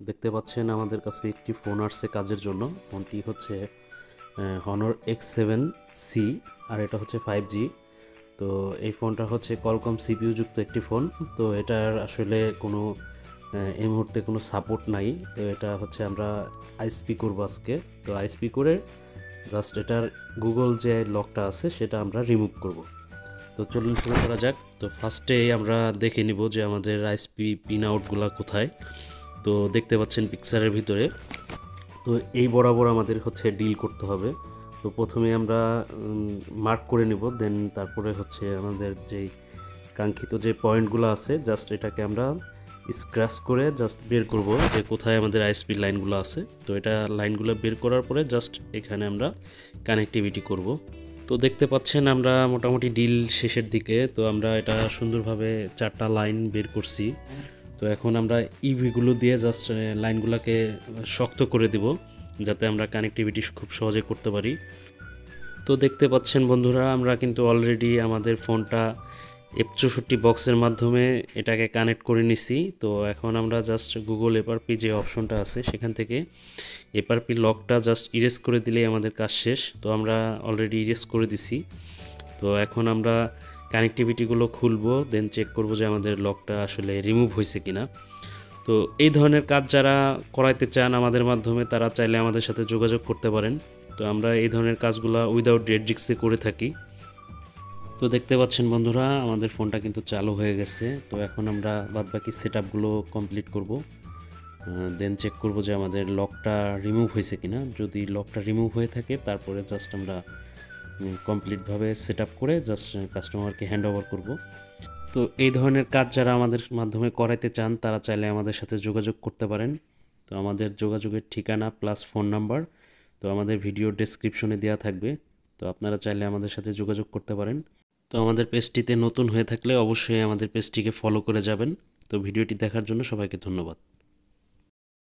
দেখতে পাচ্ছেন আমাদের কাছে একটি ফোন আসছে কাজের জন্য। ফোনটি হচ্ছে Honor X7C, আর এটা হচ্ছে 5G। তো এই ফোনটা হচ্ছে কলকম সিপিইউ যুক্ত একটি ফোন। তো এটার আসলে কোনো এই মুহূর্তে কোনো সাপোর্ট নাই। তো এটা হচ্ছে আমরা আইএসপি করবো আজকে। তো আইএসপি করে জাস্ট এটার গুগল যে লকটা আছে সেটা আমরা রিমুভ করব। তো চলুন শুরু করা যাক। তো ফার্স্টে আমরা দেখে নিব যে আমাদের আইএসপি পিন আউটগুলো কোথায়। তো দেখতে পাচ্ছেন পিকচারের ভিতরে। তো এই বরাবর আমাদের হচ্ছে ডিল করতে হবে। তো প্রথমে আমরা মার্ক করে নিব, দেন তারপরে হচ্ছে আমাদের যেই কাঙ্ক্ষিত যে পয়েন্টগুলো আছে জাস্ট এটাকে আমরা স্ক্র্যাচ করে জাস্ট বের করব যে কোথায় আমাদের আইএসপি লাইনগুলো আছে। তো এটা লাইনগুলো বের করার পরে জাস্ট এখানে আমরা কানেক্টিভিটি করব। তো দেখতে পাচ্ছেন আমরা মোটামুটি ডিল শেষের দিকে। তো আমরা এটা সুন্দরভাবে 4টা লাইন বের করছি। তো এখন আমরা ইভিগুলো দিয়ে জাস্ট লাইনগুলোকে শক্ত করে দিব যাতে আমরা কানেক্টিভিটি খুব সহজে করতে পারি। তো দেখতে পাচ্ছেন বন্ধুরা, আমরা কিন্তু অলরেডি আমাদের ফোনটা F64 বক্সের মাধ্যমে এটাকে কানেক্ট করে নিছি। তো এখন আমরা জাস্ট গুগল এফআরপি যে অপশনটা আছে সেখান থেকে এফআরপি লকটা জাস্ট ইরেজ করে দিলেই আমাদের কাজ শেষ। তো আমরা অলরেডি ইরেজ করে দিছি। তো এখন আমরা কানেক্টিভিটিগুলো খুলবো, দেন চেক করব যে আমাদের লকটা আসলে রিমুভ হয়েছে কিনা। তো এই ধরনের কাজ যারা করাইতে চান আমাদের মাধ্যমে তারা চাইলে আমাদের সাথে যোগাযোগ করতে পারেন। তো আমরা এই ধরনের কাজগুলো উইদাউট রেড রিস্কে করে থাকি। তো দেখতে পাচ্ছেন বন্ধুরা, আমাদের ফোনটা কিন্তু চালু হয়ে গেছে। তো এখন আমরা বাদবাকি সেটআপগুলো কমপ্লিট করব, দেন চেক করব যে আমাদের লকটা রিমুভ হয়েছে কিনা। যদি লকটা রিমুভ হয়ে থাকে তারপরে জাস্ট আমরা কমপ্লিটভাবে সেটআপ করে জাস্ট কাস্টমারকে হ্যান্ড ওভার করব। তো এই ধরনের কাজ যারা আমাদের মাধ্যমে করাইতে চান তারা চাইলে আমাদের সাথে যোগাযোগ করতে পারেন। তো আমাদের যোগাযোগের ঠিকানা প্লাস ফোন নাম্বার তো আমাদের ভিডিও ডেসক্রিপশনে দেওয়া থাকবে। তো আপনারা চাইলে আমাদের সাথে যোগাযোগ করতে পারেন। তো আমাদের পেজটিতে নতুন হয়ে থাকলে অবশ্যই আমাদের পেজটিকে ফলো করে যাবেন। তো ভিডিওটি দেখার জন্য সবাইকে ধন্যবাদ।